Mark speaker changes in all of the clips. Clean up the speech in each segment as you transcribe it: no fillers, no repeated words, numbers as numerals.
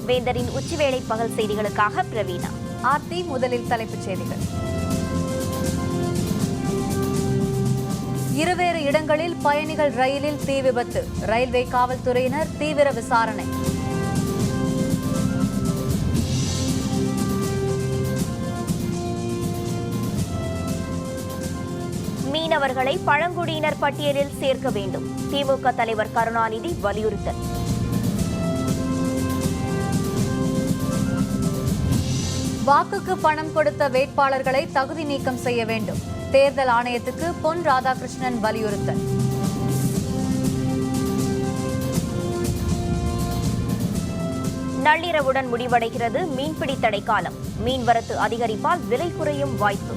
Speaker 1: வேந்தரின் உச்சிவேளை பகல் செய்திகளுக்காக பிரவீனா.
Speaker 2: ஆர்த்தி. முதலில் தலைப்புச் செய்திகள். இருவேறு இடங்களில் பயணிகள் ரயிலில் தீ விபத்து. ரயில்வே காவல்துறையினர் தீவிர விசாரணை.
Speaker 1: மீனவர்களை பழங்குடியினர் பட்டியலில் சேர்க்க வேண்டும். திமுக தலைவர் கருணாநிதி வலியுறுத்தல்.
Speaker 2: வாக்குக்கு பணம் கொடுத்த வேட்பாளர்களை தகுதி நீக்கம் செய்ய வேண்டும். தேர்தல் ஆணையத்துக்கு பொன் ராதாகிருஷ்ணன் வலியுறுத்தல்.
Speaker 1: நள்ளிரவுடன் முடிவடைகிறது மீன்பிடி தடைக்காலம். மீன்வரத்து அதிகரிப்பால் விலை குறையும் வாய்ப்பு.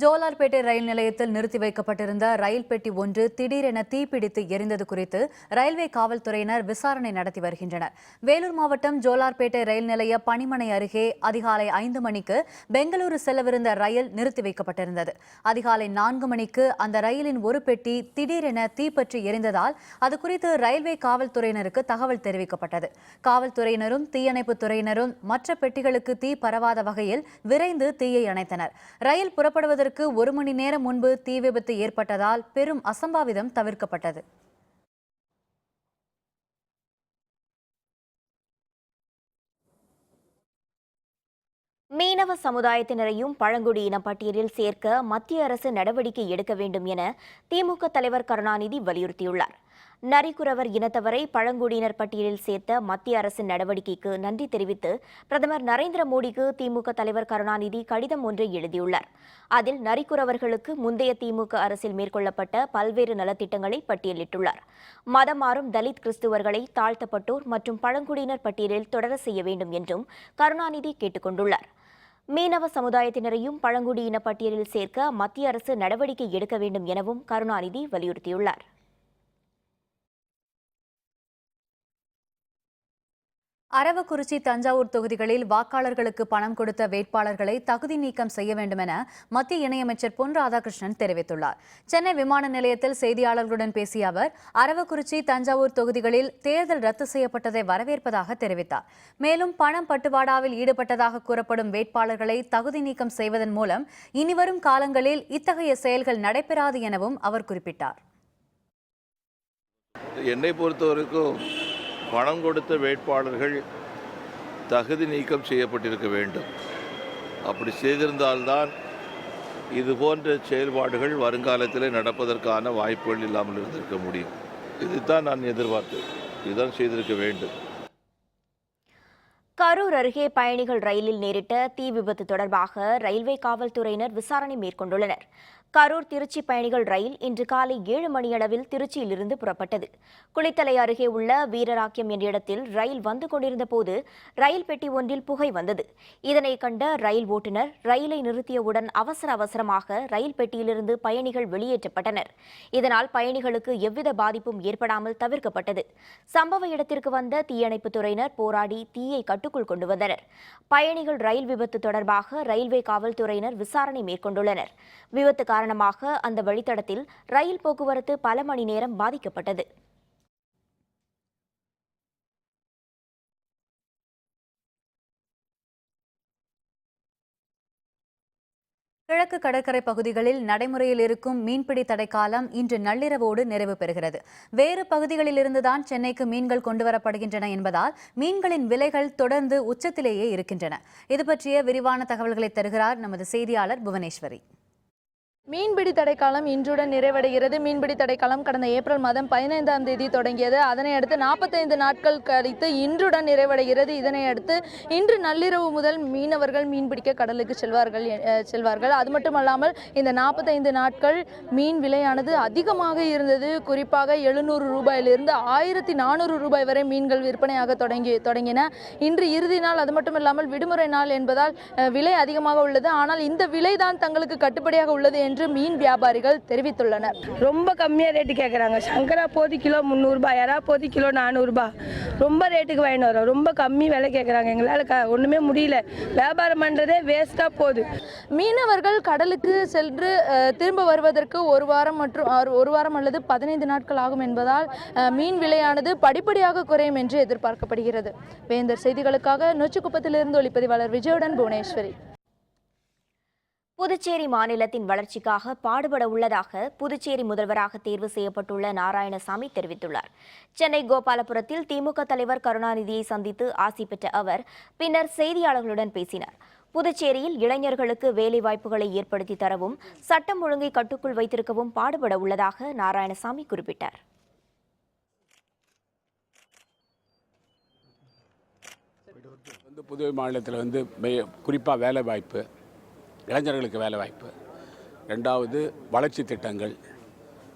Speaker 2: ஜோலார்பேட்டை ரயில் நிலையத்தில் நிறுத்தி வைக்கப்பட்டிருந்த ரயில் பெட்டி ஒன்று திடீரென தீப்பிடித்து எரிந்தது குறித்து ரயில்வே காவல்துறையினர் விசாரணை நடத்தி வருகின்றனர். வேலூர் மாவட்டம் ஜோலார்பேட்டை ரயில் நிலைய பணிமனை அருகே அதிகாலை 5 மணிக்கு பெங்களூரு செல்லவிருந்த ரயில் நிறுத்தி வைக்கப்பட்டிருந்தது. அதிகாலை 4 மணிக்கு அந்த ரயிலின் ஒரு பெட்டி திடீரென தீப்பற்றி எரிந்ததால் அது குறித்து ரயில்வே காவல்துறையினருக்கு தகவல் தெரிவிக்கப்பட்டது. காவல்துறையினரும் தீயணைப்புத் துறையினரும் மற்ற பெட்டிகளுக்கு தீ பரவாத வகையில் விரைந்து தீயை அணைத்தனர். ரயில் புறப்படுவதற்கு 1 மணி நேரம் முன்பு தீ விபத்து ஏற்பட்டதால் பெரும் அசம்பாவிதம் தவிர்க்கப்பட்டது.
Speaker 1: மீனவ சமுதாயத்தினரையும் பழங்குடியின பட்டியலில் சேர்க்க மத்திய அரசு நடவடிக்கை எடுக்க வேண்டும் என திமுக தலைவர் கருணாநிதி வலியுறுத்தியுள்ளார். நரிக்குறவர் இனத்தவரை பழங்குடியினர் பட்டியலில் சேர்த்த மத்திய அரசின் நடவடிக்கைக்கு நன்றி தெரிவித்து பிரதமர் நரேந்திர மோடிக்கு திமுக தலைவர் கருணாநிதி கடிதம் ஒன்றை எழுதியுள்ளார். அதில் நரிக்குறவர்களுக்கு முந்தைய திமுக அரசில் மேற்கொள்ளப்பட்ட பல்வேறு நலத்திட்டங்களை பட்டியலிட்டுள்ளார். மதம் மாறும் தலித் கிறிஸ்துவர்களை தாழ்த்தப்பட்டோர் மற்றும் பழங்குடியினர் பட்டியலில் தொடர செய்ய வேண்டும் என்றும் கருணாநிதி கேட்டுக் கொண்டுள்ளார். மீனவ சமுதாயத்தினரையும் பழங்குடியின பட்டியலில் சேர்க்க மத்திய அரசு நடவடிக்கை எடுக்க வேண்டும் எனவும் கருணாநிதி வலியுறுத்தியுள்ளார்.
Speaker 2: அரவக்குறிச்சி, தஞ்சாவூர் தொகுதிகளில் வாக்காளர்களுக்கு பணம் கொடுத்த வேட்பாளர்களை தகுதி நீக்கம் செய்ய வேண்டும் என மத்திய இணையமைச்சர் பொன் ராதாகிருஷ்ணன் தெரிவித்துள்ளார். சென்னை விமான நிலையத்தில் செய்தியாளர்களுடன் பேசிய அவர், அரவக்குறிச்சி, தஞ்சாவூர் தொகுதிகளில் தேர்தல் ரத்து செய்யப்பட்டதை வரவேற்பதாக தெரிவித்தார். மேலும் பணம் பட்டுவாடாவில் ஈடுபட்டதாக கூறப்படும் வேட்பாளர்களை தகுதி நீக்கம் செய்வதன் மூலம் இனிவரும் காலங்களில் இத்தகைய செயல்கள் நடைபெறாது எனவும் அவர் குறிப்பிட்டார்.
Speaker 3: என்னை பொறுத்தவரைக்கும் பணம் கொடுத்த வேட்பாளர்கள் தகுதி நீக்கம் செய்யப்பட்டிருக்க வேண்டும். அப்படி செய்திருந்தால்தான் இது போன்ற செயல்பாடுகள் வருங்காலத்தில் நடப்பதற்கான வாய்ப்புகள் இல்லாமல் இருந்திருக்க முடியும். இதுதான் நான் எதிர்பார்த்தேன். இதுதான் செய்திருக்க வேண்டும்.
Speaker 1: கரூர் அருகே பயணிகள் ரயிலில் நேரிட்ட தீ விபத்து தொடர்பாக ரயில்வே காவல்துறையினர் விசாரணை மேற்கொண்டுள்ளனர். கரூர் திருச்சி பயணிகள் ரயில் இன்று காலை 7 மணியளவில் திருச்சியிலிருந்து புறப்பட்டது. குளித்தலை அருகே உள்ள வீரராக்கியம் என்ற இடத்தில் ரயில் வந்து கொண்டிருந்த போது ரயில் பெட்டி ஒன்றில் புகை வந்தது. இதனை கண்ட ரயில் ஓட்டுநர் ரயிலை நிறுத்தியவுடன் அவசரமாக ரயில் பெட்டியிலிருந்து பயணிகள் வெளியேற்றப்பட்டனர். இதனால் பயணிகளுக்கு எவ்வித பாதிப்பும் ஏற்படாமல் தவிர்க்கப்பட்டது. சம்பவ இடத்திற்கு வந்த தீயணைப்புத் துறையினர் போராடி தீயை கட்டுக்குள் கொண்டு வந்தனர். பயணிகள் ரயில் விபத்து தொடர்பாக ரயில்வே காவல்துறையினர் விசாரணை மேற்கொண்டுள்ளனர். விபத்து காரணமாக அந்த வழித்தடத்தில் ரயில் போக்குவரத்து பல மணி நேரம் பாதிக்கப்பட்டது.
Speaker 2: கிழக்கு கடற்கரை பகுதிகளில் நடைமுறையில் இருக்கும் மீன்பிடி தடைக்காலம் இன்று நள்ளிரவோடு நிறைவு பெறுகிறது. வேறு பகுதிகளிலிருந்துதான் சென்னைக்கு மீன்கள் கொண்டுவரப்படுகின்றன என்பதால் மீன்களின் விலைகள் தொடர்ந்து உச்சத்திலேயே இருக்கின்றன. இது பற்றிய விரிவான தகவல்களை தருகிறார் நமது செய்தியாளர் புவனேஸ்வரி.
Speaker 4: மீன்பிடி தடைக்காலம் இன்றுடன் நிறைவடைகிறது. மீன்பிடி தடைக்காலம் கடந்த ஏப்ரல் மாதம் 15ஆம் தேதி தொடங்கியது. அதனை அடுத்து 45 நாட்கள் கழித்து இன்றுடன் நிறைவடைகிறது. இதனை அடுத்து இன்று நள்ளிரவு முதல் மீனவர்கள் மீன்பிடிக்க கடலுக்கு செல்வார்கள். அது மட்டுமல்லாமல் இந்த 45 நாட்கள் மீன் விலையானது அதிகமாக இருந்தது. குறிப்பாக 700 ரூபாயிலிருந்து 1400 ரூபாய் வரை மீன்கள் விற்பனையாக தொடங்கின. இன்று இறுதி நாள். அது மட்டுமில்லாமல் விடுமுறை நாள் என்பதால் விலை அதிகமாக உள்ளது. ஆனால் இந்த விலைதான் தங்களுக்கு கட்டுப்படியாக உள்ளது என்று என்று மீன் வியாபாரிகள் தெரிவித்துள்ளனர்.
Speaker 5: ரொம்ப கம்மியாக ரேட்டு கேட்குறாங்க. சங்கரா போதி கிலோ 300 ரூபாய், எறா போதி கிலோ 400 ரூபாய். ரொம்ப ரேட்டுக்கு வாங்கிட்டு வரோம். ரொம்ப கம்மி விலை கேட்குறாங்க. எங்களால் ஒன்றுமே முடியல. வியாபாரம் பண்ணுறதே வேஸ்ட்டாக போகுது.
Speaker 4: மீனவர்கள் கடலுக்கு சென்று திரும்ப வருவதற்கு ஒரு வாரம் அல்லது 15 நாட்கள் ஆகும் என்பதால் மீன் விலையானது படிப்படியாக குறையும் என்று எதிர்பார்க்கப்படுகிறது. வேந்தர் செய்திகளுக்காக நொச்சிக்குப்பத்திலிருந்து ஒளிப்பதிவாளர் விஜயுடன் புவனேஸ்வரி.
Speaker 1: புதுச்சேரி மாநிலத்தின் வளர்ச்சிக்காக பாடுபட உள்ளதாக புதுச்சேரி முதல்வராக தேர்வு செய்யப்பட்டுள்ள நாராயணசாமி தெரிவித்துள்ளார். சென்னை கோபாலபுரத்தில் திமுக தலைவர் கருணாநிதியை சந்தித்து ஆசி பெற்ற அவர் பின்னர் செய்தியாளர்களுடன் பேசினார். புதுச்சேரியில் இளைஞர்களுக்கு வேலைவாய்ப்புகளை ஏற்படுத்தி தரவும் சட்டம் ஒழுங்கை கட்டுக்குள் வைத்திருக்கவும் பாடுபட உள்ளதாக நாராயணசாமி குறிப்பிட்டார்.
Speaker 6: புதுவை மாநிலத்தில் குறிப்பாக வேலைவாய்ப்பு, இளைஞர்களுக்கு வேலைவாய்ப்பு, ரெண்டாவது வளர்ச்சி திட்டங்கள்,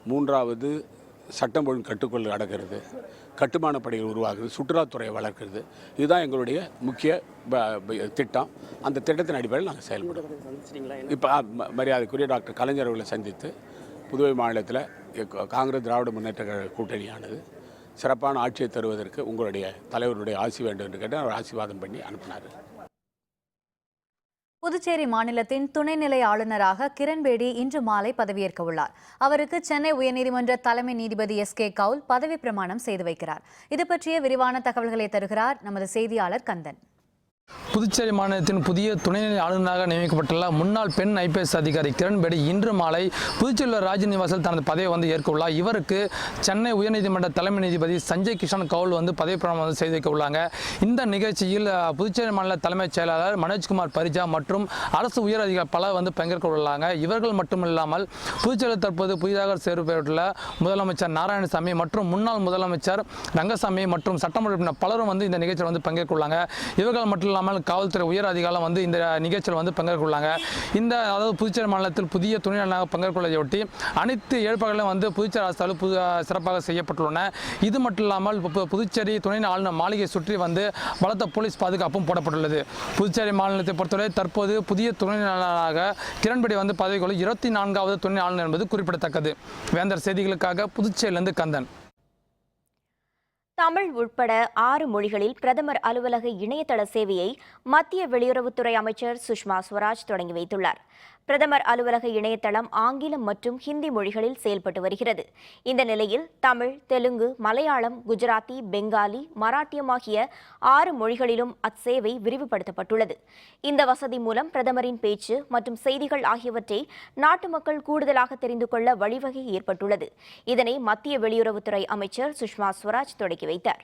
Speaker 6: மூன்றாவது சட்டம் ஒழுங்கு கட்டுக்குள் அடக்கிறது, கட்டுமான பணிகள் உருவாக்குறது, சுற்றுலாத்துறையை வளர்க்கிறது. இதுதான் எங்களுடைய முக்கிய திட்டம். அந்த திட்டத்தின் அடிப்படையில் நாங்கள் செயல்படுறோம். இப்போ மரியாதைக்குரிய டாக்டர் கலைஞர் அவர்களை சந்தித்து புதுவை மாநிலத்தில் காங்கிரஸ் திராவிட முன்னேற்ற கழக கூட்டணியானது சிறப்பான ஆட்சியை தருவதற்கு உங்களுடைய தலைவருடைய ஆசி வேண்டும் என்று கேட்டு அவர் ஆசீர்வாதம் பண்ணி அனுப்பினார்.
Speaker 2: புதுச்சேரி மாநிலத்தின் துணைநிலை ஆளுநராக கிரண்பேடி இன்று மாலை பதவியேற்க உள்ளார். அவருக்கு சென்னை உயர்நீதிமன்ற தலைமை நீதிபதி எஸ்.கே. கவுல் பதவி பிரமாணம் செய்து வைக்கிறார். இது பற்றிய விரிவான தகவல்களை தருகிறார் நமது செய்தியாளர் கந்தன்.
Speaker 7: புதுச்சேரி மாநிலத்தின் புதிய துணைநிலை ஆளுநராக நியமிக்கப்பட்டுள்ள முன்னாள் பெண் IPS அதிகாரி கிரண்பேடி இன்று மாலை புதுச்சேரியில் ராஜ்நிவாசில் தனது பதவியை ஏற்க உள்ளார். இவருக்கு சென்னை உயர்நீதிமன்ற தலைமை நீதிபதி சஞ்சய் கிஷன் கவுல் பதவி பிரமாணம் செய்து வைக்க உள்ளாங்க. இந்த நிகழ்ச்சியில் புதுச்சேரி மாநில தலைமைச் செயலாளர் மனோஜ்குமார் பரிஜா மற்றும் அரசு உயர் அதிகாரிகள் பலர் பங்கேற்க உள்ளாங்க. இவர்கள் மட்டுமில்லாமல் புதுச்சேரியில் தற்போது புதிதாக சேர்க்கப்பட்டுள்ள முதலமைச்சர் நாராயணசாமி மற்றும் முன்னாள் முதலமைச்சர் ரங்கசாமி மற்றும் சட்டமன்ற உறுப்பினர் பலரும் இந்த நிகழ்ச்சியில் பங்கேற்க உள்ளாங்க. இவர்கள் மட்டும் இல்லாமல் காவல்துறை உயர் அதிகாரிகள் இந்த நிகழ்ச்சியில் பங்கேற்க உள்ளாங்க. அதாவது புதுச்சேரி மாநிலத்தில் புதிய துணைநிலையாக பங்கேற்கொள்வதையொட்டி அனைத்து ஏற்பாடுகளும் புதுச்சேரி அரசால் சிறப்பாக செய்யப்பட்டுள்ளன. இது மட்டும் இல்லாமல் புதுச்சேரி துணைநிலை ஆளுநர் மாளிகை சுற்றி பலத்த போலீஸ் பாதுகாப்பும் போடப்பட்டுள்ளது. புதுச்சேரி மாநிலத்தை பொறுத்தவரை தற்போது புதிய துணைநிலையாக கிரண்பேடி பதவி கொள்ள 24வது துணை ஆளுநர் என்பது குறிப்பிடத்தக்கது. வேந்தர் செய்திகளுக்காக புதுச்சேரியிலிருந்து கந்தன்.
Speaker 1: தமிழ் உட்பட 6 மொழிகளில் பிரதமர் அலுவலக இணையதள சேவையை மத்திய வெளியுறவுத்துறை அமைச்சர் சுஷ்மா ஸ்வராஜ் தொடங்கி வைத்துள்ளார். பிரதமர் அலுவலக இணையதளம் ஆங்கிலம் மற்றும் ஹிந்தி மொழிகளில் செயல்பட்டு வருகிறது. இந்த நிலையில் தமிழ், தெலுங்கு, மலையாளம், குஜராத்தி, பெங்காலி, மராட்டியம் ஆகிய 6 மொழிகளிலும் அச்சேவை விரிவுபடுத்தப்பட்டுள்ளது. இந்த வசதி மூலம் பிரதமரின் பேச்சு மற்றும் செய்திகள் ஆகியவற்றை நாட்டு மக்கள் கூடுதலாக தெரிந்து கொள்ள வழிவகை ஏற்பட்டுள்ளது. இதனை மத்திய வெளியுறவுத்துறை அமைச்சர் சுஷ்மா ஸ்வராஜ் தொடங்கி வைத்தார்.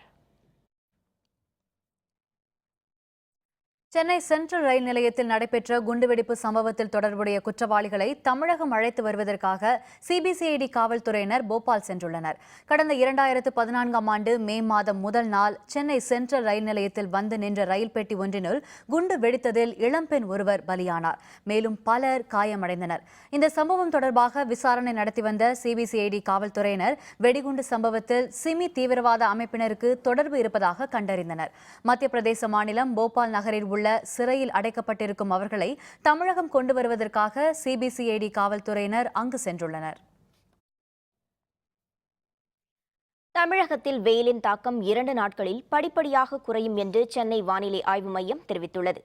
Speaker 2: சென்னை சென்ட்ரல் ரயில் நிலையத்தில் நடைபெற்ற குண்டுவெடிப்பு சம்பவத்தில் தொடர்புடைய குற்றவாளிகளை தமிழகம் அழைத்து வருவதற்காக சிபிசிஐடி காவல்துறையினர் போபால் சென்றுள்ளனர். கடந்த 2014ஆம் ஆண்டு மே மாதம் முதல் நாள் சென்னை சென்ட்ரல் ரயில் நிலையத்தில் வந்து நின்ற ரயில் பெட்டி ஒன்றினுள் குண்டு வெடித்ததில் இளம்பெண் ஒருவர் பலியானார். மேலும் பலர் காயமடைந்தனர். இந்த சம்பவம் தொடர்பாக விசாரணை நடத்தி வந்த சிபிசிஐடி காவல்துறையினர் வெடிகுண்டு சம்பவத்தில் சிமி தீவிரவாத அமைப்பினருக்கு தொடர்பு இருப்பதாக கண்டறிந்தனர். மத்திய பிரதேச மாநிலம் போபால் நகரில் உள்ள சிறையில் அடைக்கப்பட்டிருக்கும் அவர்களை தமிழகம் கொண்டு வருவதற்காக சிபிசிஐடி காவல்துறையினர் அங்கு சென்றுள்ளனர்.
Speaker 1: தமிழகத்தில் வெயிலின் தாக்கம் 2 நாட்களில் படிப்படியாக குறையும் என்று சென்னை வானிலை ஆய்வு மையம் தெரிவித்துள்ளது.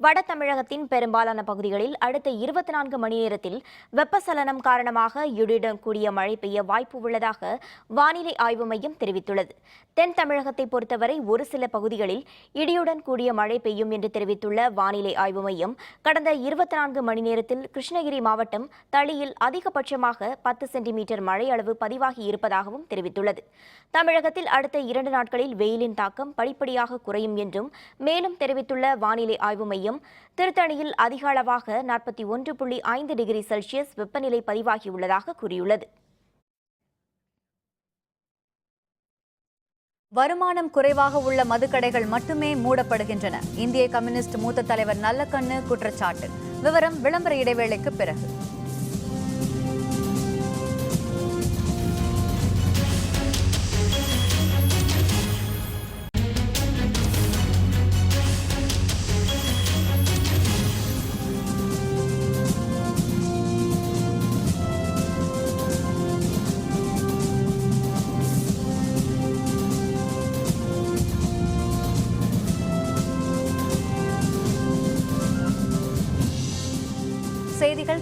Speaker 1: வட தமிழகத்தின் பெரும்பாலான பகுதிகளில் அடுத்த 24 மணி நேரத்தில் வெப்பச்சலனம் காரணமாக இடியுடன் கூடிய மழை பெய்ய வாய்ப்பு உள்ளதாக வானிலை ஆய்வு மையம் தெரிவித்துள்ளது. தென் தமிழகத்தை பொறுத்தவரை ஒரு சில பகுதிகளில் இடியுடன் கூடிய மழை பெய்யும் என்று தெரிவித்துள்ள வானிலை ஆய்வு மையம் கடந்த 24 மணி நேரத்தில் கிருஷ்ணகிரி மாவட்டம் தளியில் அதிகபட்சமாக 10 சென்டிமீட்டர் மழை அளவு பதிவாகி இருப்பதாகவும் தெரிவித்துள்ளது. தமிழகத்தில் அடுத்த 2 நாட்களில் வெயிலின் தாக்கம் படிப்படியாக குறையும் என்றும் மேலும் தெரிவித்துள்ள வானிலை ஆய்வு மையம் திருத்தணியில் அதிக அளவாக 41.5 டிகிரி செல்சியஸ் வெப்பநிலை பதிவாகியுள்ளதாக கூறியுள்ளது.
Speaker 2: வருமானம் குறைவாக உள்ள மதுக்கடைகள் மட்டுமே மூடப்படுகின்றன. இந்திய கம்யூனிஸ்ட் மூத்த தலைவர் நல்லக்கண்ணு குற்றச்சாட்டு. விவரம் விளம்பர இடைவேளைக்கு பிறகு.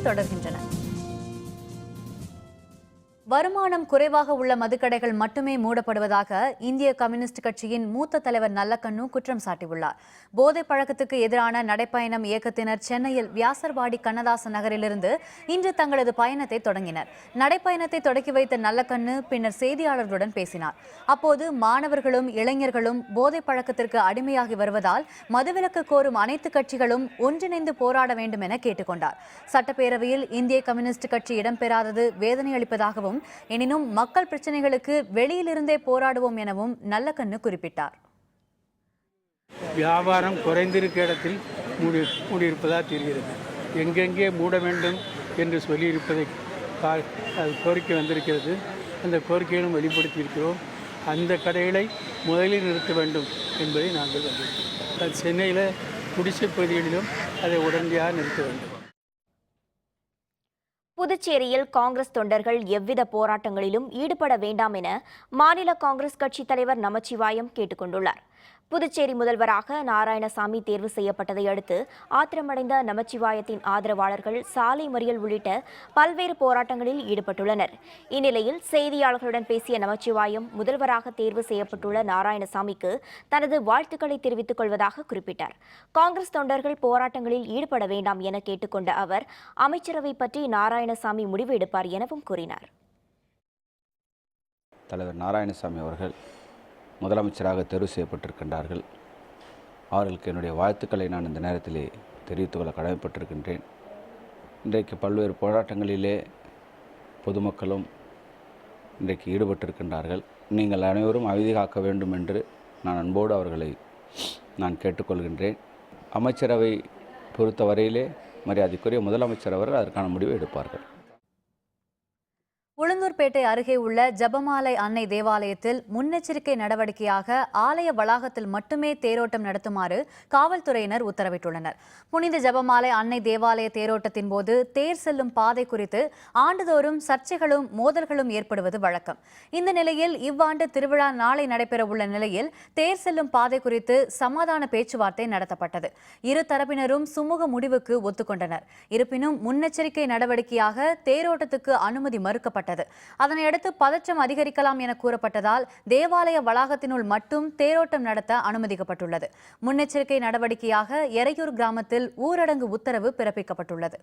Speaker 2: தொடர்கின்றன. வருமானம் குறைவாக உள்ள மதுக்கடைகள் மட்டுமே மூடப்படுவதாக இந்திய கம்யூனிஸ்ட் கட்சியின் மூத்த தலைவர் நல்லக்கண்ணு குற்றம் சாட்டியுள்ளார். போதைப் பழக்கத்துக்கு எதிரான நடைப்பயணம் இயக்கத்தினர் சென்னையில் வியாசர்பாடி கண்ணதாசன் நகரிலிருந்து இன்று தங்களது பயணத்தை தொடங்கினர். நடைப்பயணத்தை தொடக்கி வைத்த நல்லக்கண்ணு பின்னர் செய்தியாளர்களுடன் பேசினார். அப்போது மாணவர்களும் இளைஞர்களும் போதைப் பழக்கத்திற்கு அடிமையாகி வருவதால் மதுவிலக்கு கோரும் அனைத்து கட்சிகளும் ஒன்றிணைந்து போராட வேண்டும் என கேட்டுக்கொண்டார். சட்டப்பேரவையில் இந்திய கம்யூனிஸ்ட் கட்சி இடம்பெறாதது வேதனை அளிப்பதாகவும், எனினும் மக்கள் பிரச்சனைகளுக்கு வெளியிலிருந்தே போராடுவோம் எனவும் நல்லக்கண்ணு குறிப்பிட்டார்.
Speaker 8: வியாபாரம் குறைந்திருக்க இடத்தில் மூடியிருப்பதாக தெரிகிறது. எங்கெங்கே மூட வேண்டும் என்று சொல்லியிருப்பதை கோரிக்கை வந்திருக்கிறது. அந்த கோரிக்கையிலும் வெளிப்படுத்தியிருக்கிறோம். அந்த கடைகளை முதலில் நிறுத்த வேண்டும் என்பதை நாங்கள் வந்திருக்கிறோம். சென்னையில் குடிசை பகுதிகளிலும் அதை உடனடியாக நிறுத்த வேண்டும்.
Speaker 1: புதுச்சேரியில் காங்கிரஸ் தொண்டர்கள் எவ்வித போராட்டங்களிலும் ஈடுபட வேண்டாம் என மாநில காங்கிரஸ் கட்சித் தலைவர் நமச்சிவாயம் கேட்டுக் கொண்டுள்ளார். புதுச்சேரி முதல்வராக நாராயணசாமி தேர்வு செய்யப்பட்டதை அடுத்து ஆத்திரமடைந்த நமச்சிவாயத்தின் ஆதரவாளர்கள் சாலை மறியல் உள்ளிட்ட பல்வேறு போராட்டங்களில் ஈடுபட்டுள்ளனர். இந்நிலையில் செய்தியாளர்களுடன் பேசிய நமச்சிவாயம் முதல்வராக தேர்வு செய்யப்பட்டுள்ள நாராயணசாமிக்கு தனது வாழ்த்துக்களை தெரிவித்துக் கொள்வதாக குறிப்பிட்டார். காங்கிரஸ் தொண்டர்கள் போராட்டங்களில் ஈடுபட வேண்டாம் என கேட்டுக்கொண்ட அவர் அமைச்சரவை பற்றி நாராயணசாமி முடிவு எடுப்பார் எனவும் கூறினார்.
Speaker 9: தலைவர் நாராயணசாமி அவர்கள் முதலமைச்சராக தேர்வு செய்யப்பட்டிருக்கின்றார்கள். அவர்களுக்கு என்னுடைய வாழ்த்துக்களை நான் இந்த நேரத்திலே தெரிவித்துக் கொள்ள கடமைப்பட்டிருக்கின்றேன். இன்றைக்கு பல்வேறு போராட்டங்களிலே பொதுமக்களும் இன்றைக்கு ஈடுபட்டிருக்கின்றார்கள். நீங்கள் அனைவரும் அமைதி காக்க வேண்டும் என்று நான் அன்போடு அவர்களை நான் கேட்டுக்கொள்கின்றேன். அமைச்சரவை பொறுத்தவரையிலே மரியாதைக்குரிய முதலமைச்சர் அவர்கள் அதற்கான முடிவை எடுப்பார்கள்.
Speaker 2: உளுந்தூர்பேட்டை அருகே உள்ள ஜபமாலை அன்னை தேவாலயத்தில் முன்னெச்சரிக்கை நடவடிக்கையாக ஆலய வளாகத்தில் மட்டுமே தேரோட்டம் நடத்துமாறு காவல்துறையினர் உத்தரவிட்டுள்ளனர். புனித ஜபமாலை அன்னை தேவாலய தேரோட்டத்தின் போது தேர் செல்லும் பாதை குறித்து ஆண்டுதோறும் சர்ச்சைகளும் மோதல்களும் ஏற்படுவது வழக்கம். இந்த நிலையில் இவ்வாண்டு திருவிழா நாளை நடைபெறவுள்ள நிலையில் தேர் செல்லும் பாதை குறித்து சமாதான பேச்சுவார்த்தை நடத்தப்பட்டது. இரு தரப்பினரும் சுமூக முடிவுக்கு ஒத்துக்கொண்டனர். இருப்பினும் முன்னெச்சரிக்கை நடவடிக்கையாக தேரோட்டத்துக்கு அனுமதி மறுக்கப்பட்டது. அதனையடுத்து பதற்றம் அதிகரிக்கலாம் என கூறப்பட்டதால் தேவாலய வளாகத்தினுள் மட்டும் தேரோட்டம் நடத்த அனுமதிக்கப்பட்டுள்ளது. முன்னெச்சரிக்கை நடவடிக்கையாக எரையூர் கிராமத்தில் ஊரடங்கு உத்தரவு பிறப்பிக்கப்பட்டுள்ளது.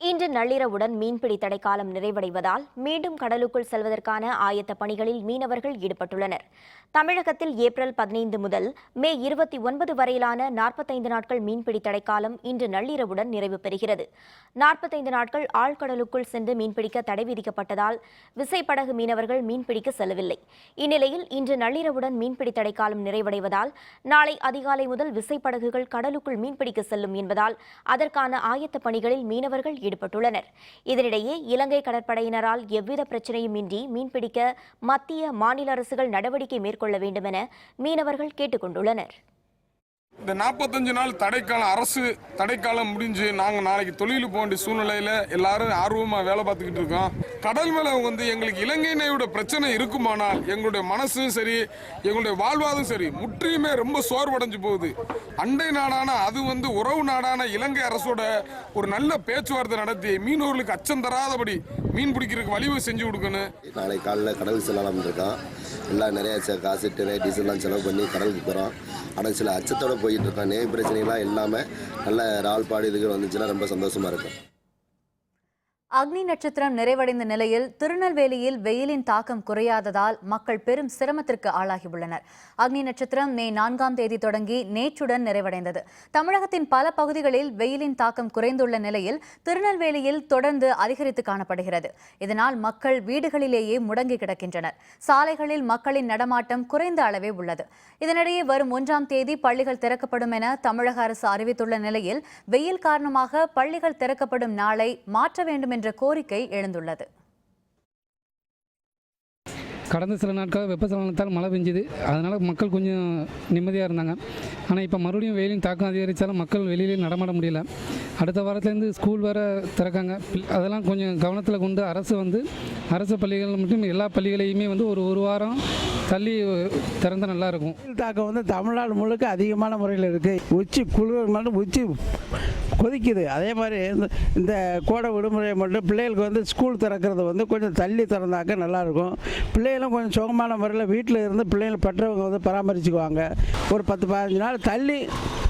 Speaker 1: இன்று நள்ளிரவுடன் மீன்பிடி தடைக்காலம் நிறைவடைவதால் மீண்டும் கடலுக்குள் செல்வதற்கான ஆயத்த பணிகளில் மீனவர்கள் ஈடுபட்டுள்ளனர். தமிழகத்தில் ஏப்ரல் 15 முதல் மே 29 வரையிலான 45 நாட்கள் மீன்பிடி தடைக்காலம் இன்று நள்ளிரவுடன் நிறைவு பெறுகிறது. 45 நாட்கள் ஆழ்கடலுக்குள் சென்று மீன்பிடிக்க தடை விதிக்கப்பட்டதால் விசைப்படகு மீனவர்கள் மீன்பிடிக்க செல்லவில்லை. இந்நிலையில் இன்று நள்ளிரவுடன் மீன்பிடி தடைக்காலம் நிறைவடைவதால் நாளை அதிகாலை முதல் விசைப்படகுகள் கடலுக்குள் மீன்பிடிக்க செல்லும் என்பதால் அதற்கான ஆயத்த பணிகளில் மீனவர்கள் ஈடுபட்டுள்ளனர். இதனிடையே இலங்கை கடற்படையினரால் எவ்வித பிரச்சனையும் இன்றி மீன்பிடிக்க மத்திய மாநில அரசுகள் நடவடிக்கை மேற்கொள்ள வேண்டும் என மீனவர்கள் கேட்டுக் கொண்டுள்ளனர்.
Speaker 10: இந்த 45 நாள் தடைக்காலம், அரசு தடைக்காலம் முடிஞ்சு நாங்கள் நாளைக்கு தொழிலுக்கு போக வேண்டிய சூழ்நிலையில் எல்லாரும் ஆர்வமாக வேலை பார்த்துக்கிட்டு இருக்கோம். கடல் மேலே எங்களுக்கு இலங்கையினோட பிரச்சனை இருக்குமானால் எங்களுடைய மனசும் சரி, எங்களுடைய வாழ்வாதும் சரி முற்றிலுமே ரொம்ப சோர்வடைஞ்சு போகுது. அண்டை நாடான அது உறவு நாடான இலங்கை அரசோட ஒரு நல்ல பேச்சுவார்த்தை நடத்தி மீனவர்களுக்கு அச்சம் தராதபடி மீன் பிடிக்கிறதுக்கு வழிவகை செஞ்சு கொடுக்கணும்.
Speaker 11: நாளைக்கு காலையில் கடலுக்கு செல்லலாம் இருக்கோம். எல்லாம் நிறைய காசு டீசல்லாம் செலவு பண்ணி கடலுக்கு போகிறோம். ஆனால் சில அச்சத்தோடு போயிட்டு இருக்கோம். நேய் பிரச்சனைலாம் இல்லாமல் நல்ல ரால்பாடு இதுக்கு வந்துச்சுன்னா ரொம்ப சந்தோஷமாக இருக்கும்.
Speaker 2: அக்னி நட்சத்திரம் நிறைவடைந்த நிலையில் திருநெல்வேலியில் வெயிலின் தாக்கம் குறையாததால் மக்கள் பெரும் சிரமத்திற்கு ஆளாகியுள்ளனர். அக்னி நட்சத்திரம் மே 4ஆம் தேதி தொடங்கி நேற்றுடன் நிறைவடைந்தது. தமிழகத்தின் பல பகுதிகளில் வெயிலின் தாக்கம் குறைந்துள்ள நிலையில் திருநெல்வேலியில் தொடர்ந்து அதிகரித்து காணப்படுகிறது. இதனால் மக்கள் வீடுகளிலேயே முடங்கி கிடக்கின்றனர். சாலைகளில் மக்களின் நடமாட்டம் குறைந்த அளவே உள்ளது. இதனிடையே வரும் 1ஆம் தேதி பள்ளிகள் திறக்கப்படும் என தமிழக அரசு அறிவித்துள்ள நிலையில் வெயில் காரணமாக பள்ளிகள் திறக்கப்படும் நாளை மாற்ற வேண்டும் என்ற கோரிக்கை எழுந்துள்ளது.
Speaker 8: கடந்த சில நாட்களாக வெப்பசலனத்தால் மழை பெஞ்சுது, அதனால் மக்கள் கொஞ்சம் நிம்மதியாக இருந்தாங்க. ஆனால் இப்போ மறுபடியும் வெயிலின் தாக்கம் அதிகரித்தாலும் மக்கள் வெளியிலே நடமாட முடியல. அடுத்த வாரத்துலேருந்து ஸ்கூல் வேறு திறக்காங்க. அதெல்லாம் கொஞ்சம் கவனத்தில் கொண்டு அரசு பள்ளிகள் மட்டும் எல்லா பள்ளிகளையுமே ஒரு வாரம் தள்ளி திறந்த நல்லாயிருக்கும்.
Speaker 12: வெயில் தாக்கம் தமிழ்நாடு முழுக்க அதிகமான முறையில் இருக்குது. உச்சி குளிர் மட்டும் உச்சி கொதிக்குது. அதே மாதிரி இந்த கோடை விடுமுறை மட்டும் பிள்ளைகளுக்கு ஸ்கூல் திறக்கிறது கொஞ்சம் தள்ளி திறந்தாக்க நல்லாயிருக்கும். பிள்ளைகளும் கொஞ்சம் சுகமான முறையில் வீட்டில் இருந்து பிள்ளைகள் பெற்றவங்க பராமரிச்சுக்குவாங்க. ஒரு 10-15 நாள் தள்ளி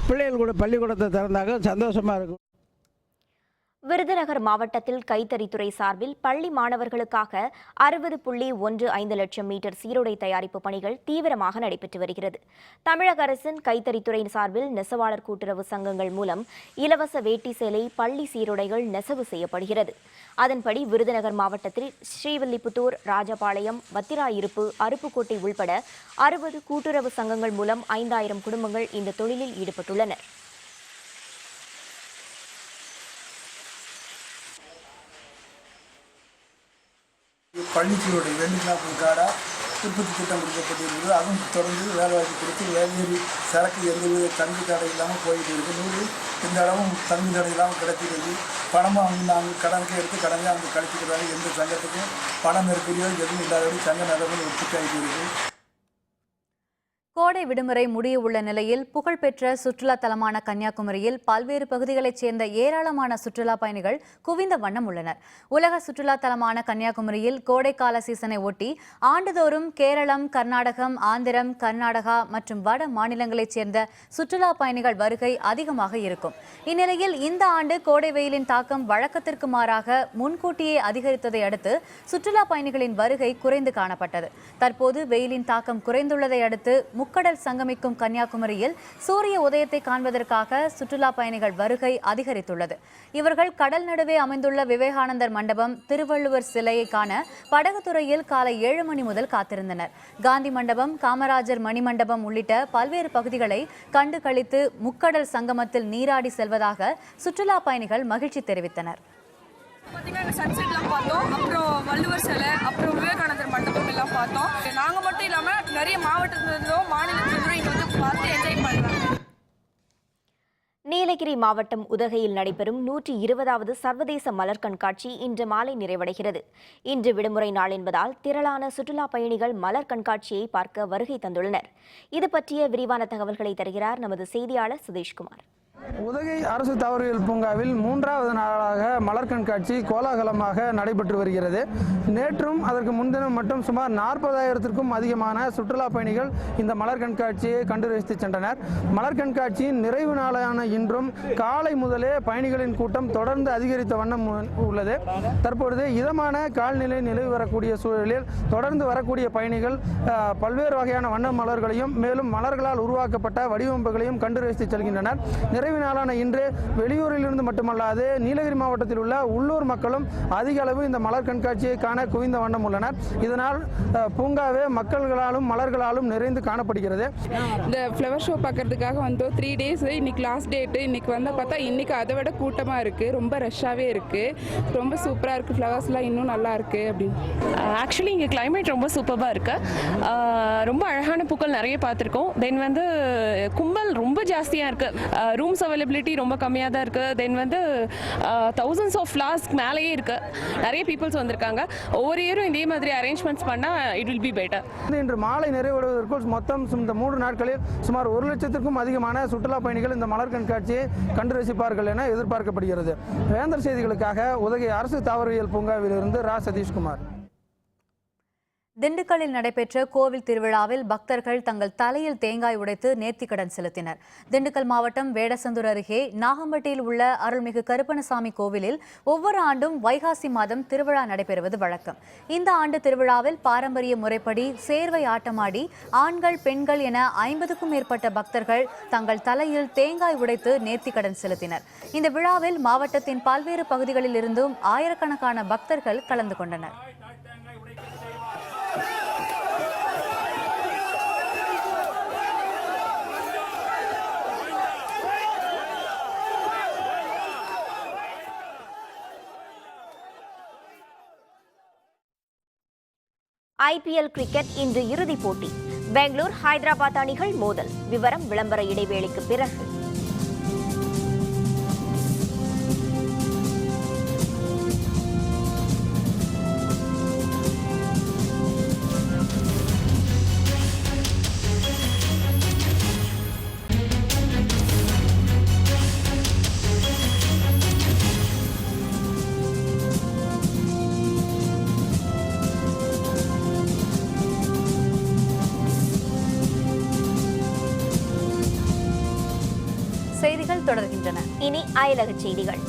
Speaker 12: பிள்ளைகள் கூட பள்ளிக்கூடத்தை திறந்தாக்க சந்தோஷமாக இருக்கும்.
Speaker 1: விருதுநகர் மாவட்டத்தில் கைத்தறித்துறை சார்பில் பள்ளி மாணவர்களுக்காக 60.15 லட்சம் மீட்டர் சீருடை தயாரிப்பு பணிகள் தீவிரமாக நடைபெற்று வருகிறது. தமிழக அரசின் கைத்தறித்துறை சார்பில் நெசவாளர் கூட்டுறவு சங்கங்கள் மூலம் இலவச வேட்டி சேலை பள்ளி சீருடைகள் நெசவு செய்யப்படுகிறது. அதன்படி விருதுநகர் மாவட்டத்தில் ஸ்ரீவில்லிபுத்தூர், ராஜபாளையம், வத்திராயிருப்பு, அருப்புக்கோட்டை உள்பட 60 கூட்டுறவு சங்கங்கள் மூலம் 5000 குடும்பங்கள் இந்த தொழிலில் ஈடுபட்டுள்ளனர்.
Speaker 12: பள்ளி சீருடை வேண்டிக்காக உற்பத்தி திட்டம் கொடுக்கப்பட்டிருக்கிறது. அதுவும் தொடர்ந்து வேலைவாய்ப்பு கொடுத்து வேலையேறி சரக்கு எந்தவித தங்கு தடை இல்லாமல் போயிட்டு இருக்குது. நூறு இந்த இடமும் தங்கு தடை இல்லாமல் கிடைக்கிறது. பணமாக நாங்கள் கடனுக்கு எடுத்து கடனை அவங்க கழிச்சுக்கிறாங்க. எந்த சங்கத்துக்கும் பண நெருக்கடியோ எதுவும் இல்லாதபடி சங்க நடைமுறை உற்பத்தி ஆகிட்டு இருக்குது.
Speaker 2: கோடை விடுமுறை முடிய உள்ள நிலையில் புகழ்பெற்ற சுற்றுலா தலமான கன்னியாகுமரியில் பல்வேறு பகுதிகளைச் சேர்ந்த ஏராளமான சுற்றுலா பயணிகள் குவிந்த வண்ணம் உள்ளனர். உலக சுற்றுலா தலமான கன்னியாகுமரியில் கோடைக்கால சீசனை ஒட்டி ஆண்டுதோறும் கேரளம், கர்நாடகம், ஆந்திரம், கர்நாடகா மற்றும் வட மாநிலங்களைச் சேர்ந்த சுற்றுலா பயணிகள் வருகை அதிகமாக இருக்கும். இந்நிலையில் இந்த ஆண்டு கோடை வெயிலின் தாக்கம் வழக்கத்திற்கு மாறாக முன்கூட்டியே அதிகரித்ததை அடுத்து சுற்றுலா பயணிகளின் வருகை குறைந்து காணப்பட்டது. தற்போது வெயிலின் தாக்கம் குறைந்துள்ளதை அடுத்து முக்கடல் சங்கமிக்கும் கன்னியாகுமரியில் சூரிய உதயத்தை காண்பதற்காக சுற்றுலா பயணிகள் வருகை அதிகரித்துள்ளது. இவர்கள் கடல் நடுவே அமைந்துள்ள விவேகானந்தர் மண்டபம், திருவள்ளுவர் சிலையை காண படகுத்துறையில் காலை 7 மணி முதல் காத்திருந்தனர். காந்தி மண்டபம், காமராஜர் மணிமண்டபம் உள்ளிட்ட பல்வேறு பகுதிகளை கண்டு களித்து முக்கடல் சங்கமத்தில் நீராடி செல்வதாக சுற்றுலா பயணிகள் மகிழ்ச்சி தெரிவித்தனர்.
Speaker 13: பார்த்தீங்கன்னா சன்செட்லாம் பார்த்தோம், அப்புறம் வள்ளுவர் சிலை, அப்புறம் விவேகானந்தர் மண்டபம் எல்லாம் பார்த்தோம். நாங்கள் மட்டும் இல்லாமல் நிறைய மாவட்டத்திலிருந்தோ மாநிலத்திலிருந்தோ இங்கே பார்த்து என்ஜாய் பண்ணுறாங்க.
Speaker 1: நீலகிரி மாவட்டம் உதகையில் நடைபெறும் 120வது சர்வதேச மலர் கண்காட்சி இன்று மாலை நிறைவடைகிறது. இன்று விடுமுறை நாள் என்பதால் திரளான சுற்றுலா பயணிகள் மலர் கண்காட்சியை பார்க்க வருகை தந்துள்ளனர். இது பற்றிய விரிவான தகவல்களை தருகிறார் நமது செய்தியாளர் சுதேஷ்குமார்.
Speaker 14: உதகை அரசு தாவரவியல் பூங்காவில் 3வது நாளாக மலர் கண்காட்சி கோலாகலமாக நடைபெற்று வருகிறது. நேற்றும் அதற்கு முன்தினம் மட்டும் சுமார் 40,000த்திற்கும் அதிகமான சுற்றுலா பயணிகள் இந்த மலர் கண்காட்சியை கண்டு ரசித்து சென்றனர். மலர் கண்காட்சியின் நிறைவு நாளான இன்றும் காலை முதலே பயணிகளின் கூட்டம் தொடர்ந்து அதிகரித்த வண்ணம் உள்ளது. தற்பொழுது இதமான கால்நிலை நிலவி வரக்கூடிய சூழலில் தொடர்ந்து வரக்கூடிய பயணிகள் பல்வேறு வகையான வண்ண மலர்களையும் மேலும் மலர்களால் உருவாக்கப்பட்ட வடிவமைப்புகளையும் கண்டு ரசித்து செல்கின்றனர். நிறைவு நாளான இன்று வெளியூரிலிருந்து மட்டுமல்லாது நீலகிரி மாவட்டத்தில் உள்ள உள்ளூர் மக்களும் அதிக அளவு இந்த மலர் கண்காட்சியை காண குவிந்த வண்ணம் உள்ளனர். இதனால் பூங்காவே மக்கள்களாலும் மலர்களாலும் நிறைந்து காணப்படுகிறது.
Speaker 15: இந்த ஃப்ளவர் ஷோ பார்க்கறதுக்காக வந்தோம். 3 days, இன்னைக்கு லாஸ்ட் டேட்டு. இன்னைக்கு வந்து பார்த்தா இன்னைக்கு அதை விட கூட்டமாக இருக்குது, ரொம்ப ரஷ்ஷாகவே இருக்குது, ரொம்ப சூப்பராக இருக்குது, ஃப்ளவர்ஸ்லாம் இன்னும் நல்லா இருக்குது அப்படின்னு.
Speaker 16: ஆக்சுவலி இங்கே கிளைமேட் ரொம்ப சூப்பராக இருக்குது, ரொம்ப அழகான பூக்கள் நிறைய பார்த்துருக்கோம். தென் வந்து கும்பல் ரொம்ப ஜாஸ்தியாக இருக்குது, ரூம்ஸ் அவைலபிலிட்டி ரொம்ப கம்மியாக தான் இருக்குது. தென் வந்து thousands of flowers மேலேயே இருக்குது, நிறைய பீப்புள்ஸ் வந்திருக்காங்க. ஒவ்வொரு இயரும் இதே மாதிரி அரேஞ்ச்மெண்ட்ஸ் பண்ணால் இட் வில் பி பெட்டர்.
Speaker 14: இன்று மாலை நிறைவடைவதற்குள் மொத்தம் இந்த 3 நாட்களில் சுமார் 1 லட்சத்திற்கும் அதிகமான சுற்றுலா பயணிகள் இந்த மலர் கண்காட்சியை கண்டு ரசிப்பார்கள் என எதிர்பார்க்கப்படுகிறது. வேந்தர் செய்திகளுக்காக உதகை அரசு தாவரவியல் பூங்காவிலிருந்து ரா சதீஷ்குமார்.
Speaker 2: திண்டுக்கல்லில் நடைபெற்ற கோவில் திருவிழாவில் பக்தர்கள் தங்கள் தலையில் தேங்காய் உடைத்து நேர்த்திக்கடன் செலுத்தினர். திண்டுக்கல் மாவட்டம் வேடசந்தூர் அருகே நாகம்பட்டியில் உள்ள அருள்மிகு கருப்பணசாமி கோவிலில் ஒவ்வொரு ஆண்டும் வைகாசி மாதம் திருவிழா நடைபெறுவது வழக்கம். இந்த ஆண்டு திருவிழாவில் பாரம்பரிய முறைப்படி சேர்வை ஆட்டமாடி ஆண்கள், பெண்கள் என 50க்கும் மேற்பட்ட பக்தர்கள் தங்கள் தலையில் தேங்காய் உடைத்து நேர்த்திக்கடன் செலுத்தினர். இந்த விழாவில் மாவட்டத்தின் பல்வேறு பகுதிகளில் இருந்தும் ஆயிரக்கணக்கான பக்தர்கள் கலந்து கொண்டனர்.
Speaker 1: IPL கிரிக்கெட் இன்று இறுதிப் போட்டி. பெங்களூர் ஹைதராபாத் அணிகள் மோதல். விவரம் விளம்பர இடைவேளைக்கு பிறகு.
Speaker 2: செய்திகள் தொடர்கின்றன.
Speaker 1: இனி அயலக செய்திகள்.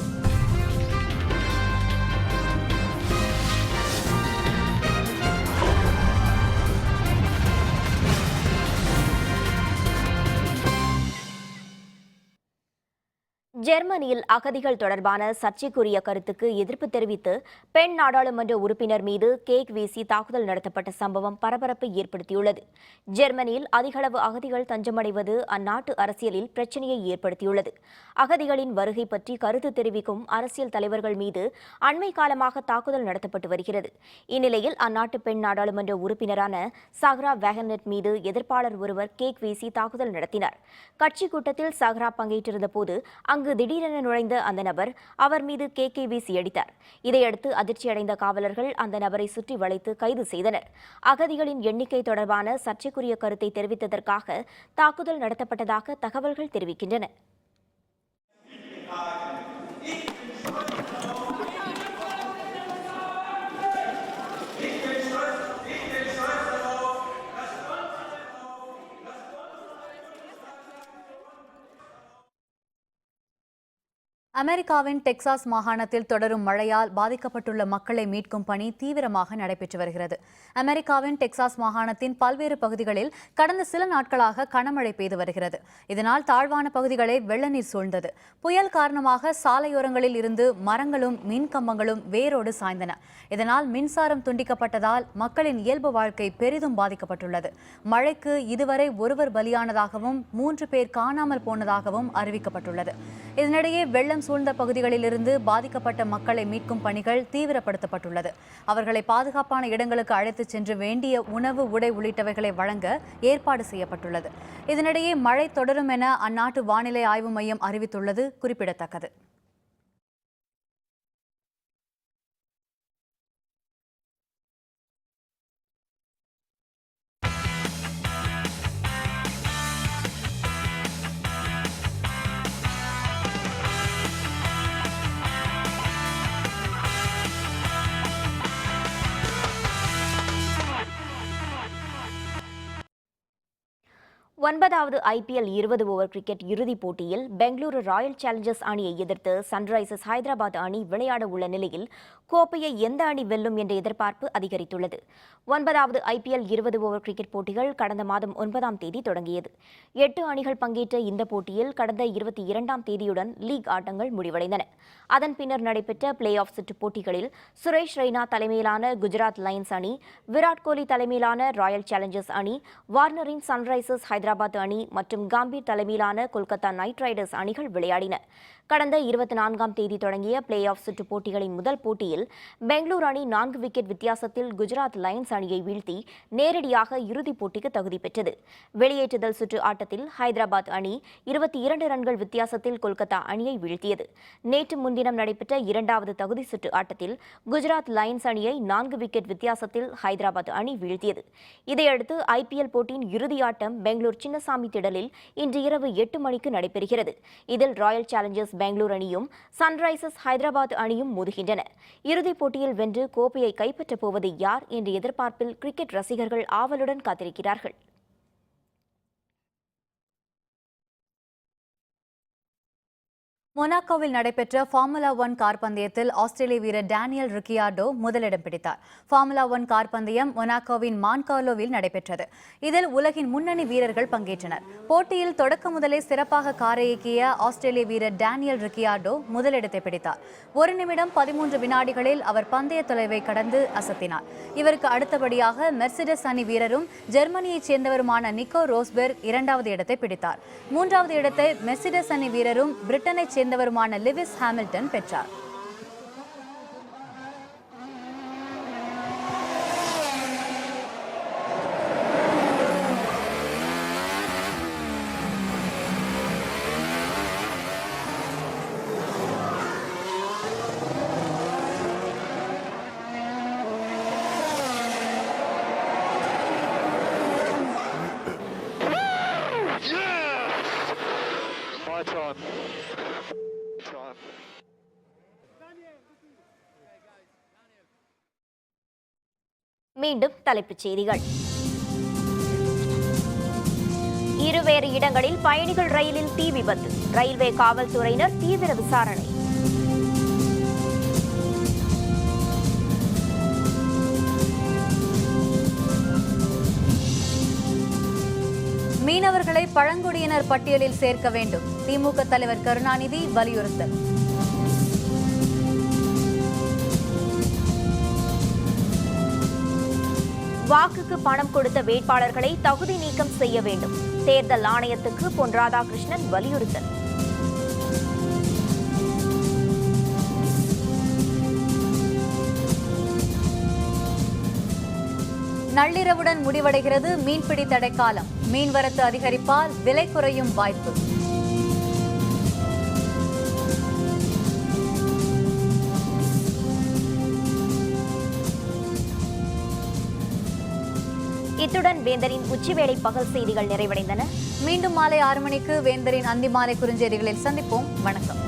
Speaker 1: ஜெர்மனியில் அகதிகள் தொடர்பான சர்ச்சைக்குரிய கருத்துக்கு எதிர்ப்பு தெரிவித்து பெண் நாடாளுமன்ற உறுப்பினர் மீது கேக் வீசி தாக்குதல் நடத்தப்பட்ட சம்பவம் பரபரப்பை ஏற்படுத்தியுள்ளது. ஜெர்மனியில் அதிகளவு அகதிகள் தஞ்சமடைவது அந்நாட்டு அரசியலில் பிரச்சினையை ஏற்படுத்தியுள்ளது. அகதிகளின் வருகை பற்றி கருத்து தெரிவிக்கும் அரசியல் தலைவர்கள் மீது அண்மை காலமாக தாக்குதல் நடத்தப்பட்டு வருகிறது. இந்நிலையில் அந்நாட்டு பெண் நாடாளுமன்ற உறுப்பினரான சஹ்ரா வேகனெட் மீது எதிர்ப்பாளர் ஒருவர் கேக் வீசி தாக்குதல் நடத்தினார். கட்சி கூட்டத்தில் சஹ்ரா பங்கேற்றிருந்த போது அங்கு திடீரென நுழைந்த அந்த நபர் அவர் மீது கேக்கை வீசி அடித்தார். இதையடுத்து அதிர்ச்சியடைந்த காவலர்கள் அந்த நபரை சுற்றி வளைத்து கைது செய்தனர். அகதிகளின் எண்ணிக்கை தொடர்பான சர்ச்சைக்குரிய கருத்தை தெரிவித்ததற்காக தாக்குதல் நடத்தப்பட்டதாக தகவல்கள் தெரிவிக்கின்றன.
Speaker 2: அமெரிக்காவின் டெக்சாஸ் மாகாணத்தில் தொடரும் மழையால் பாதிக்கப்பட்டுள்ள மக்களை மீட்கும் பணி தீவிரமாக நடைபெற்று வருகிறது. அமெரிக்காவின் டெக்சாஸ் மாகாணத்தின் பல்வேறு பகுதிகளில் கடந்த சில நாட்களாக கனமழை பெய்து வருகிறது. இதனால் தாழ்வான பகுதிகளை வெள்ள நீர் சூழ்ந்தது. புயல் காரணமாக சாலையோரங்களில் இருந்து மரங்களும் மின் கம்பங்களும் வேரோடு சாய்ந்தன. இதனால் மின்சாரம் துண்டிக்கப்பட்டதால் மக்களின் இயல்பு வாழ்க்கை பெரிதும் பாதிக்கப்பட்டுள்ளது. மழைக்கு இதுவரை ஒருவர் பலியானதாகவும் 3 பேர் காணாமல் போனதாகவும் அறிவிக்கப்பட்டுள்ளது. இதனிடையே வெள்ளம் சூழ்ந்த பகுதிகளிலிருந்து பாதிக்கப்பட்ட மக்களை மீட்கும் பணிகள் தீவிரப்படுத்தப்பட்டுள்ளது. அவர்களை பாதுகாப்பான இடங்களுக்கு அழைத்துச் சென்று வேண்டிய உணவு, உடை உள்ளிட்டவைகளை வழங்க ஏற்பாடு செய்யப்பட்டுள்ளது. இதனிடையே மழை தொடரும் என அந்நாட்டு வானிலை ஆய்வு மையம் அறிவித்துள்ளது குறிப்பிடத்தக்கது.
Speaker 1: ஒன்பதாவது IPL 20 ஓவர் கிரிக்கெட் இறுதிப் போட்டியில் பெங்களூரு ராயல் சேலஞ்சர்ஸ் அணியை எதிர்த்து சன்ரைசர்ஸ் ஹைதராபாத் அணி விளையாட உள்ள நிலையில் கோப்பையை எந்த அணி வெல்லும் என்ற எதிர்பார்ப்பு அதிகரித்துள்ளது. 9வது IPL 20 ஓவர் கிரிக்கெட் போட்டிகள் கடந்த மாதம் 9ஆம் தேதி தொடங்கியது. 8 அணிகள் பங்கேற்ற இந்த போட்டியில் கடந்த 22ஆம் தேதியுடன் லீக் ஆட்டங்கள் முடிவடைந்தன. அதன் பின்னர் நடைபெற்ற பிளே ஆஃப் சுற்று போட்டிகளில் சுரேஷ் ரெய்னா தலைமையிலான குஜராத் லைன்ஸ் அணி, விராட் கோலி தலைமையிலான ராயல் சேலஞ்சர்ஸ் அணி, வார்னரின் சன்ரைசர்ஸ் ஹைதராபாத் அணி மற்றும் கம்பீர் தலைமையிலான கொல்கத்தா நைட் ரைடர்ஸ் அணிகள் விளையாடின. கடந்த 24ஆம் தேதி தொடங்கிய பிளே ஆஃப் சுற்று போட்டிகளின் முதல் போட்டியில் பெங்களூரு அணி 4 விக்கெட் வித்தியாசத்தில் குஜராத் லைன்ஸ் அணியை வீழ்த்தி நேரடியாக இறுதிப் போட்டிக்கு தகுதி பெற்றது. வெளியேற்றுதல் சுற்று ஆட்டத்தில் ஹைதராபாத் அணி 22 ரன்கள் வித்தியாசத்தில் கொல்கத்தா அணியை வீழ்த்தியது. நேற்று முன்தினம் நடைபெற்ற 2வது தகுதி சுற்று ஆட்டத்தில் குஜராத் லைன்ஸ் அணியை 4 விக்கெட் வித்தியாசத்தில் ஹைதராபாத் அணி வீழ்த்தியது. இதையடுத்து IPL போட்டியின் இறுதி ஆட்டம் பெங்களூர் சின்னசாமி திடலில் இன்று இரவு 8 மணிக்கு நடைபெறுகிறது. இதில் ராயல் சேலஞ்சர்ஸ் பெங்களூரு அணியும் சன்ரைசர்ஸ் ஹைதராபாத் அணியும் மோதுகின்றன. இறுதிப் போட்டியில் வென்று கோப்பையை கைப்பற்றப் போவது யார் என்ற எதிர்பார்ப்பில் கிரிக்கெட் ரசிகர்கள் ஆவலுடன் காத்திருக்கிறார்கள்.
Speaker 2: மொனாக்கோவில் நடைபெற்ற ஃபார்முலா 1 கார் பந்தயத்தில் ஆஸ்திரேலிய வீரர் டேனியல் ரிக்கியார்டோ முதலிடம் பிடித்தார். ஃபார்முலா 1 கார் பந்தயம் மொனாக்கோவின் மான்கார்லோவில் நடைபெற்றது. இதில் உலகின் முன்னணி வீரர்கள் பங்கேற்றனர். போட்டியில் தொடக்க முதலே சிறப்பாக காரை இயக்கிய ஆஸ்திரேலிய வீரர் டேனியல் ரிக்கியார்டோ முதலிடத்தை பிடித்தார். 1 நிமிடம் 13 வினாடிகளில் அவர் பந்தய தொலைவை கடந்து அசத்தினார். இவருக்கு அடுத்தபடியாக மெர்சிடஸ் அணி வீரரும் ஜெர்மனியைச் சேர்ந்தவருமான நிக்கோ ரோஸ்பெர்க் 2வது இடத்தை பிடித்தார். 3வது இடத்தை மெர்சிடஸ் அணி வீரரும் பிரிட்டனைச் சேர்ந்தவருமான லிவிஸ் ஹாமில்டன் பெற்றார்.
Speaker 1: மீண்டும் தலைப்புச் செய்திகள். இருவேறு இடங்களில் பயணிகள் ரயிலில் தீ விபத்து. ரயில்வே காவல்துறையினர் தீவிர விசாரணை.
Speaker 2: மீனவர்களை பழங்குடியினர் பட்டியலில் சேர்க்க வேண்டும். திமுக தலைவர் கருணாநிதி வலியுறுத்தல்.
Speaker 1: வாக்குக்கு பணம் கொடுத்த வேட்பாளர்களை தகுதி நீக்கம் செய்ய வேண்டும். தேர்தல் ஆணையத்துக்கு பொன் ராதாகிருஷ்ணன் வலியுறுத்தல்.
Speaker 2: நள்ளிரவுடன் முடிவடைகிறது மீன்பிடி தடைக்காலம். மீன்வரத்து அதிகரிப்பால் விலை குறையும் வாய்ப்பு.
Speaker 1: இத்துடன் வேந்தரின் உச்சிவேளை பகல் செய்திகள் நிறைவடைந்தன.
Speaker 2: மீண்டும் மாலை 6 மணிக்கு வேந்தரின் அந்திமாலை குறுஞ்செய்திகளில் சந்திப்போம். வணக்கம்.